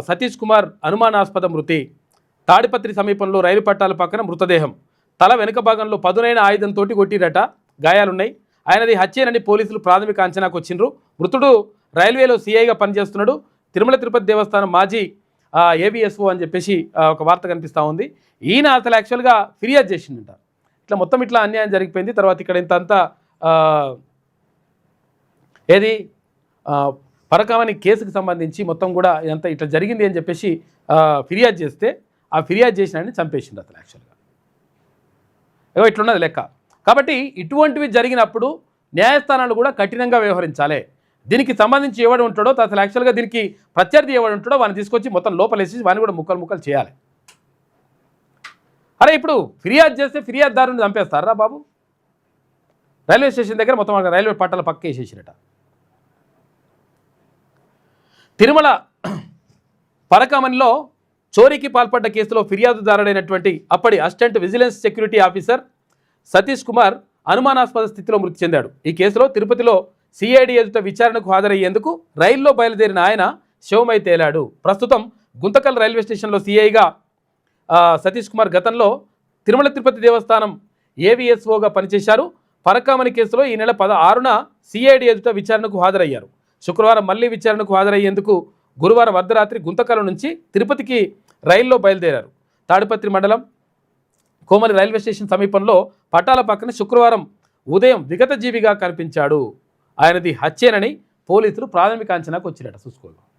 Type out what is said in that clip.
సతీష్ కుమార్ అనుమానాస్పద మృతి. తాడిపత్రి సమీపంలో రైలు పట్టాల పక్కన మృతదేహం. తల వెనుక భాగంలో పదునైన ఆయుధంతో కొట్టిరట, గాయాలున్నాయి. ఆయనది హత్యేనని పోలీసులు ప్రాథమిక అంచనాకు వచ్చిండ్రు. మృతుడు రైల్వేలో సీఐగా పనిచేస్తున్నాడు. తిరుమల తిరుపతి దేవస్థానం మాజీ ఏబిఎస్ఓ అని చెప్పేసి ఒక వార్త కనిపిస్తూ ఉంది. ఈయన అసలు యాక్చువల్గా ఫిర్యాదు చేసిందంట, ఇట్లా మొత్తం ఇట్లా అన్యాయం జరిగిపోయింది. తర్వాత ఇక్కడ ఇంతంతా ఏది పరకామణి కేసుకు సంబంధించి మొత్తం కూడా ఇదంతా ఇట్లా జరిగింది అని చెప్పేసి ఫిర్యాదు చేస్తే ఆ ఫిర్యాదు చేసిన చంపేసింది అతను యాక్చువల్గా. ఏవో ఇట్లున్నది లెక్క. కాబట్టి ఇటువంటివి జరిగినప్పుడు న్యాయస్థానాలు కూడా కఠినంగా వ్యవహరించాలి. దీనికి సంబంధించి ఎవడు ఉంటాడో అసలు యాక్చువల్గా దీనికి ప్రత్యర్థి ఎవడు ఉంటాడో వాడిని తీసుకొచ్చి మొత్తం లోపలేసి వాడిని కూడా ముక్కలు చేయాలి. అరే ఇప్పుడు ఫిర్యాదు చేస్తే ఫిర్యాదుదారుని చంపేస్తారా బాబు? రైల్వే స్టేషన్ దగ్గర మొత్తం రైల్వే పట్టాల పక్క వేసేసిరట. తిరుమల పరకామణిలో చోరీకి పాల్పడ్డ కేసులో ఫిర్యాదుదారుడైనటువంటి అప్పటి assistant vigilance security officer Satish Kumar అనుమానాస్పద స్థితిలో మృతి చెందాడు. ఈ కేసులో తిరుపతిలో సిఐడి ఎదుట విచారణకు హాజరయ్యేందుకు రైల్లో బయలుదేరిన ఆయన శవమై తేలాడు. ప్రస్తుతం గుంతకల్ రైల్వే స్టేషన్లో సిఐగా సతీష్ కుమార్ గతంలో తిరుమల తిరుపతి దేవస్థానం ఏవిఎస్ఓగా పనిచేశారు. పరకామణి కేసులో ఈ నెల 16న సిఐడి ఎదుట విచారణకు హాజరయ్యారు. శుక్రవారం మళ్లీ విచారణకు హాజరయ్యేందుకు గురువారం అర్ధరాత్రి గుంతకల్ నుంచి తిరుపతికి రైల్లో బయలుదేరారు. తాడిపత్రి మండలం కోమలి రైల్వే స్టేషన్ సమీపంలో పట్టాల పక్కన శుక్రవారం ఉదయం విగతజీవిగా కనిపించాడు. ఆయనది హత్యేనని పోలీసులు ప్రాథమిక అంచనాకు వచ్చినట్టు చూసుకోవాలి.